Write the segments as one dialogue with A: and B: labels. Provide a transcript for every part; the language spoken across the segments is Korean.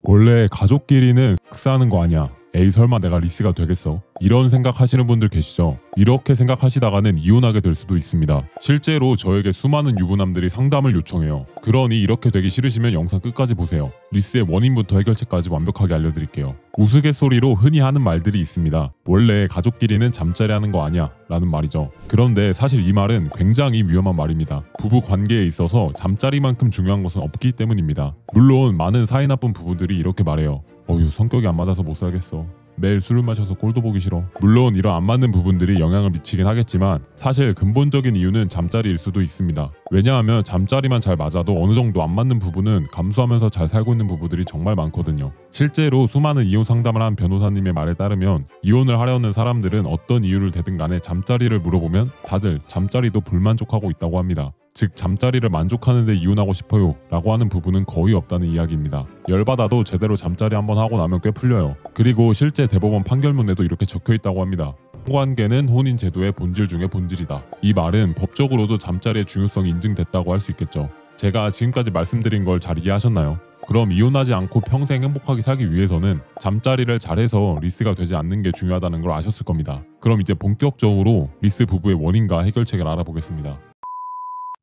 A: 원래 가족끼리는 섹스하는 거 아니야. 에이 설마 내가 리스가 되겠어? 이런 생각하시는 분들 계시죠? 이렇게 생각하시다가는 이혼하게 될 수도 있습니다. 실제로 저에게 수많은 유부남들이 상담을 요청해요. 그러니 이렇게 되기 싫으시면 영상 끝까지 보세요. 리스의 원인부터 해결책까지 완벽하게 알려드릴게요. 우스갯소리로 흔히 하는 말들이 있습니다. 원래 가족끼리는 잠자리 하는 거 아니야 라는 말이죠. 그런데 사실 이 말은 굉장히 위험한 말입니다. 부부 관계에 있어서 잠자리만큼 중요한 것은 없기 때문입니다. 물론 많은 사이 나쁜 부부들이 이렇게 말해요. 어휴, 성격이 안 맞아서 못 살겠어. 매일 술을 마셔서 꼴도 보기 싫어. 물론 이런 안 맞는 부분들이 영향을 미치긴 하겠지만 사실 근본적인 이유는 잠자리일 수도 있습니다. 왜냐하면 잠자리만 잘 맞아도 어느 정도 안 맞는 부부는 감수하면서 잘 살고 있는 부부들이 정말 많거든요. 실제로 수많은 이혼 상담을 한 변호사님의 말에 따르면 이혼을 하려는 사람들은 어떤 이유를 대든 간에 잠자리를 물어보면 다들 잠자리도 불만족하고 있다고 합니다. 즉 잠자리를 만족하는데 이혼하고 싶어요 라고 하는 부부는 거의 없다는 이야기입니다. 열받아도 제대로 잠자리 한번 하고 나면 꽤 풀려요. 그리고 실제 대법원 판결문에도 이렇게 적혀있다고 합니다. 성관계는 혼인 제도의 본질 중의 본질이다. 이 말은 법적으로도 잠자리의 중요성이 인증됐다고 할 수 있겠죠. 제가 지금까지 말씀드린 걸 잘 이해하셨나요? 그럼 이혼하지 않고 평생 행복하게 살기 위해서는 잠자리를 잘해서 리스가 되지 않는 게 중요하다는 걸 아셨을 겁니다. 그럼 이제 본격적으로 리스 부부의 원인과 해결책을 알아보겠습니다.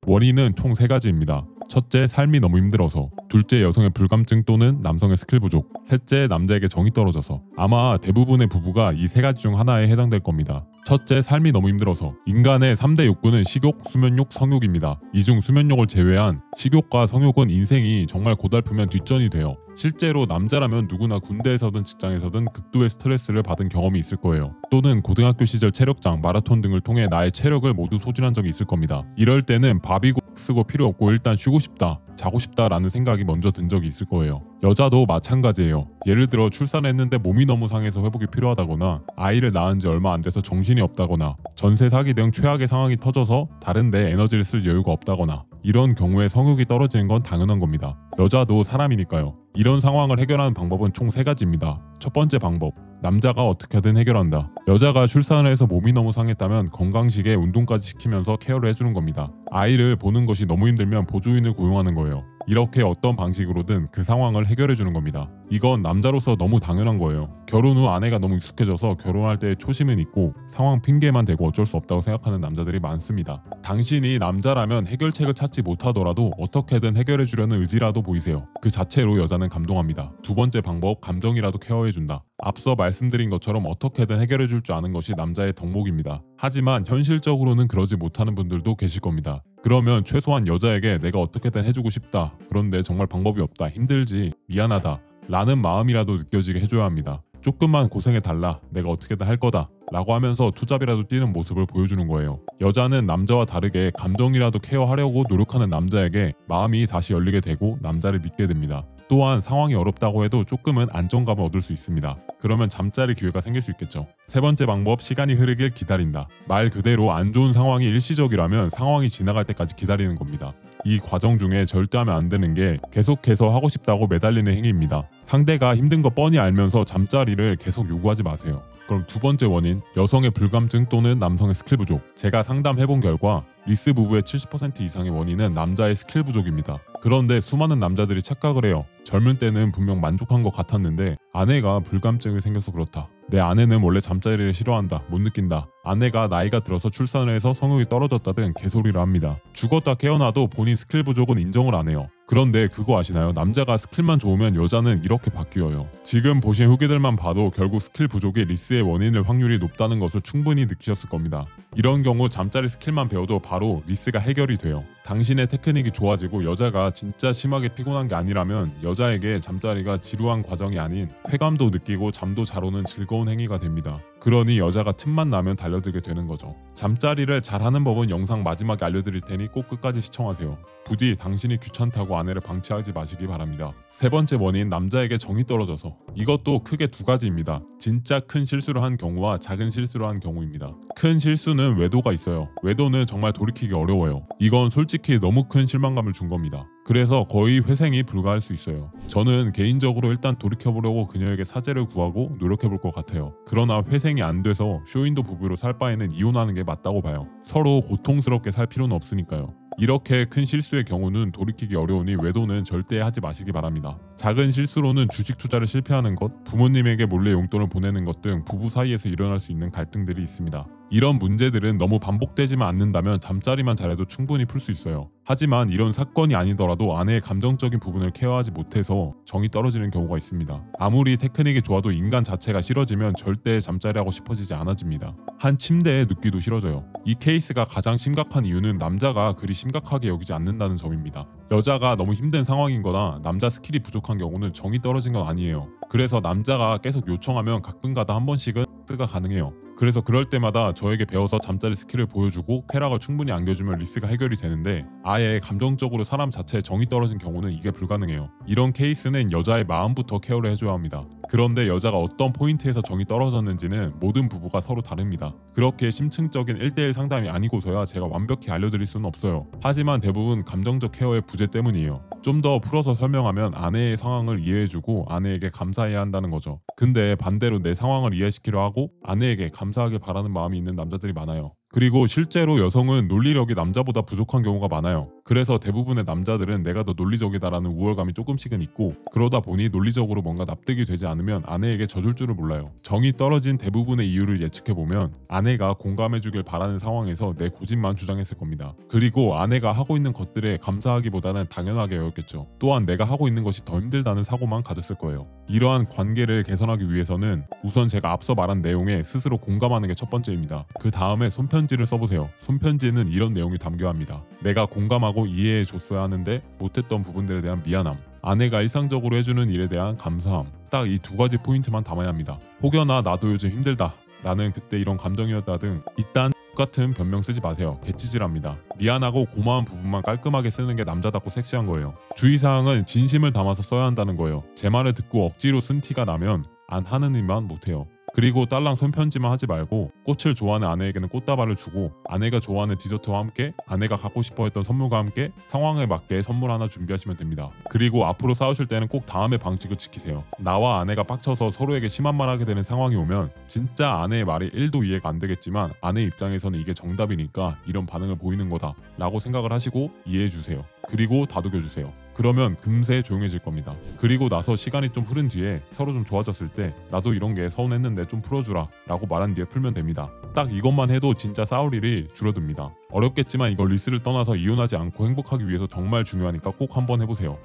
A: 원인은 총 3가지입니다. 첫째, 삶이 너무 힘들어서. 둘째, 여성의 불감증 또는 남성의 스킬 부족. 셋째, 남자에게 정이 떨어져서. 아마 대부분의 부부가 이 3가지 중 하나에 해당될 겁니다. 첫째, 삶이 너무 힘들어서. 인간의 3대 욕구는 식욕, 수면욕, 성욕입니다. 이 중 수면욕을 제외한 식욕과 성욕은 인생이 정말 고달프면 뒷전이 돼요. 실제로 남자라면 누구나 군대에서든 직장에서든 극도의 스트레스를 받은 경험이 있을 거예요. 또는 고등학교 시절 체력장, 마라톤 등을 통해 나의 체력을 모두 소진한 적이 있을 겁니다. 이럴 때는 밥이고 쓰고 필요 없고 일단 쉬고 싶다, 자고 싶다 라는 생각이 먼저 든 적이 있을 거예요. 여자도 마찬가지예요. 예를 들어 출산했는데 몸이 너무 상해서 회복이 필요하다거나 아이를 낳은 지 얼마 안 돼서 정신이 없다거나 전세 사기 등 최악의 상황이 터져서 다른데 에너지를 쓸 여유가 없다거나 이런 경우에 성욕이 떨어지는 건 당연한 겁니다. 여자도 사람이니까요. 이런 상황을 해결하는 방법은 총 3가지입니다. 첫 번째 방법, 남자가 어떻게든 해결한다. 여자가 출산을 해서 몸이 너무 상했다면 건강식에 운동까지 시키면서 케어를 해주는 겁니다. 아이를 보는 것이 너무 힘들면 보조인을 고용하는 거예요. 이렇게 어떤 방식으로든 그 상황을 해결해주는 겁니다. 이건 남자로서 너무 당연한 거예요. 결혼 후 아내가 너무 익숙해져서 결혼할 때 초심은 있고 상황 핑계만 대고 어쩔 수 없다고 생각하는 남자들이 많습니다. 당신이 남자라면 해결책을 찾지 못하더라도 어떻게든 해결해주려는 의지라도 보이세요. 그 자체로 여자는 감동합니다. 두 번째 방법, 감정이라도 케어해준다. 앞서 말씀드린 것처럼 어떻게든 해결해줄 줄 아는 것이 남자의 덕목입니다. 하지만 현실적으로는 그러지 못하는 분들도 계실 겁니다. 그러면 최소한 여자에게 내가 어떻게든 해주고 싶다, 그런데 정말 방법이 없다, 힘들지, 미안하다 라는 마음이라도 느껴지게 해줘야 합니다. 조금만 고생해달라, 내가 어떻게든 할 거다 라고 하면서 투잡이라도 뛰는 모습을 보여주는 거예요. 여자는 남자와 다르게 감정이라도 케어하려고 노력하는 남자에게 마음이 다시 열리게 되고 남자를 믿게 됩니다. 또한 상황이 어렵다고 해도 조금은 안정감을 얻을 수 있습니다. 그러면 잠자리 기회가 생길 수 있겠죠. 세 번째 방법, 시간이 흐르길 기다린다. 말 그대로 안 좋은 상황이 일시적이라면 상황이 지나갈 때까지 기다리는 겁니다. 이 과정 중에 절대 하면 안 되는 게 계속해서 하고 싶다고 매달리는 행위입니다. 상대가 힘든 거 뻔히 알면서 잠자리를 계속 요구하지 마세요. 그럼 두 번째 원인, 여성의 불감증 또는 남성의 스킬 부족. 제가 상담해본 결과 리스 부부의 70% 이상의 원인은 남자의 스킬 부족입니다. 그런데 수많은 남자들이 착각을 해요. 젊은 때는 분명 만족한 것 같았는데 아내가 불감증이 생겨서 그렇다. 내 아내는 원래 잠자리를 싫어한다, 못 느낀다. 아내가 나이가 들어서 출산을 해서 성욕이 떨어졌다 등 개소리를 합니다. 죽었다 깨어나도 본인 스킬 부족은 인정을 안 해요. 그런데 그거 아시나요? 남자가 스킬만 좋으면 여자는 이렇게 바뀌어요. 지금 보신 후기들만 봐도 결국 스킬 부족이 리스의 원인일 확률이 높다는 것을 충분히 느끼셨을 겁니다. 이런 경우 잠자리 스킬만 배워도 바로 리스가 해결이 돼요. 당신의 테크닉이 좋아지고 여자가 진짜 심하게 피곤한 게 아니라면 여자에게 잠자리가 지루한 과정이 아닌 쾌감도 느끼고 잠도 잘 오는 즐거운 행위가 됩니다. 그러니 여자가 틈만 나면 달려들게 되는 거죠. 잠자리를 잘하는 법은 영상 마지막에 알려드릴 테니 꼭 끝까지 시청하세요. 부디 당신이 귀찮다고 아내를 방치하지 마시기 바랍니다. 세 번째 원인, 남자에게 정이 떨어져서. 이것도 크게 2가지입니다. 진짜 큰 실수를 한 경우와 작은 실수를 한 경우입니다. 큰 실수는 외도가 있어요. 외도는 정말 돌이키기 어려워요. 이건 솔직히 너무 큰 실망감을 준 겁니다. 그래서 거의 회생이 불가할 수 있어요. 저는 개인적으로 일단 돌이켜보려고 그녀에게 사죄를 구하고 노력해볼 것 같아요. 그러나 회생이 안 돼서 쇼윈도 부부로 살 바에는 이혼하는 게 맞다고 봐요. 서로 고통스럽게 살 필요는 없으니까요. 이렇게 큰 실수의 경우는 돌이키기 어려우니 외도는 절대 하지 마시기 바랍니다. 작은 실수로는 주식 투자를 실패하는 것, 부모님에게 몰래 용돈을 보내는 것 등 부부 사이에서 일어날 수 있는 갈등들이 있습니다. 이런 문제들은 너무 반복되지만 않는다면 잠자리만 잘해도 충분히 풀 수 있어요. 하지만 이런 사건이 아니더라도 아내의 감정적인 부분을 케어하지 못해서 정이 떨어지는 경우가 있습니다. 아무리 테크닉이 좋아도 인간 자체가 싫어지면 절대 잠자리하고 싶어지지 않아집니다. 한 침대에 눕기도 싫어져요. 이 케이스가 가장 심각한 이유는 남자가 그리 심각하게 여기지 않는다는 점입니다. 여자가 너무 힘든 상황인 거나 남자 스킬이 부족한 경우는 정이 떨어진 건 아니에요. 그래서 남자가 계속 요청하면 가끔가다 한 번씩은 가 가능해요. 그래서 그럴 때마다 저에게 배워서 잠자리 스킬을 보여주고 쾌락을 충분히 안겨주면 리스가 해결이 되는데 아예 감정적으로 사람 자체에 정이 떨어진 경우는 이게 불가능해요. 이런 케이스는 여자의 마음부터 케어를 해줘야 합니다. 그런데 여자가 어떤 포인트에서 정이 떨어졌는지는 모든 부부가 서로 다릅니다. 그렇게 심층적인 1대1 상담이 아니고서야 제가 완벽히 알려드릴 수는 없어요. 하지만 대부분 감정적 케어의 부재 때문이에요. 좀 더 풀어서 설명하면 아내의 상황을 이해해주고 아내에게 감사해야 한다는 거죠. 근데 반대로 내 상황을 이해시키려 하고 아내에게 감사하길 바라는 마음이 있는 남자들이 많아요. 그리고 실제로 여성은 논리력이 남자보다 부족한 경우가 많아요. 그래서 대부분의 남자들은 내가 더 논리적이다라는 우월감이 조금씩은 있고 그러다 보니 논리적으로 뭔가 납득이 되지 않으면 아내에게 져줄 줄을 몰라요. 정이 떨어진 대부분의 이유를 예측해보면 아내가 공감해주길 바라는 상황에서 내 고집만 주장했을 겁니다. 그리고 아내가 하고 있는 것들에 감사하기보다는 당연하게 여겼겠죠. 또한 내가 하고 있는 것이 더 힘들다는 사고만 가졌을 거예요. 이러한 관계를 개선하기 위해서는 우선 제가 앞서 말한 내용에 스스로 공감하는 게 첫 번째입니다. 그 다음에 손편지를 써보세요. 손편지에는 이런 내용이 담겨야 합니다. 내가 공감하고 이해해 줬어야 하는데 못했던 부분들에 대한 미안함, 아내가 일상적으로 해주는 일에 대한 감사함, 딱 이 두 가지 포인트만 담아야 합니다. 혹여나 나도 요즘 힘들다, 나는 그때 이런 감정이었다 등 이딴 같은 변명 쓰지 마세요. 개찌질합니다. 미안하고 고마운 부분만 깔끔하게 쓰는 게 남자답고 섹시한 거예요. 주의사항은 진심을 담아서 써야 한다는 거예요. 제 말을 듣고 억지로 쓴 티가 나면 안 하는 일만 못해요. 그리고 딸랑 손편지만 하지 말고 꽃을 좋아하는 아내에게는 꽃다발을 주고 아내가 좋아하는 디저트와 함께 아내가 갖고 싶어 했던 선물과 함께 상황에 맞게 선물 하나 준비하시면 됩니다. 그리고 앞으로 싸우실 때는 꼭 다음의 방식을 지키세요. 나와 아내가 빡쳐서 서로에게 심한 말 하게 되는 상황이 오면 진짜 아내의 말이 1도 이해가 안 되겠지만 아내 입장에서는 이게 정답이니까 이런 반응을 보이는 거다 라고 생각을 하시고 이해해 주세요. 그리고 다독여 주세요. 그러면 금세 조용해질 겁니다. 그리고 나서 시간이 좀 흐른 뒤에 서로 좀 좋아졌을 때 나도 이런 게 서운했는데 좀 풀어주라 라고 말한 뒤에 풀면 됩니다. 딱 이것만 해도 진짜 싸울 일이 줄어듭니다. 어렵겠지만 이걸 리스를 떠나서 이혼하지 않고 행복하기 위해서 정말 중요하니까 꼭 한번 해보세요.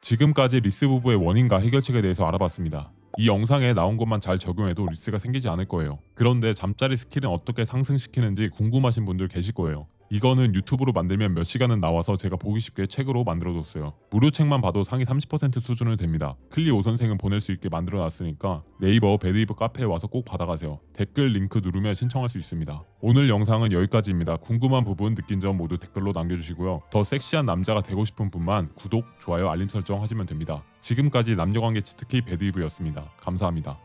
A: 지금까지 리스 부부의 원인과 해결책에 대해서 알아봤습니다. 이 영상에 나온 것만 잘 적용해도 리스가 생기지 않을 거예요. 그런데 잠자리 스킬은 어떻게 상승시키는지 궁금하신 분들 계실 거예요. 이거는 유튜브로 만들면 몇 시간은 나와서 제가 보기 쉽게 책으로 만들어뒀어요. 무료 책만 봐도 상위 30% 수준은 됩니다. 클리 오 선생은 보낼 수 있게 만들어놨으니까 네이버 배드이브 카페에 와서 꼭 받아가세요. 댓글 링크 누르면 신청할 수 있습니다. 오늘 영상은 여기까지입니다. 궁금한 부분, 느낀 점 모두 댓글로 남겨주시고요. 더 섹시한 남자가 되고 싶은 분만 구독, 좋아요, 알림 설정 하시면 됩니다. 지금까지 남녀관계 치트키 배드이브였습니다. 감사합니다.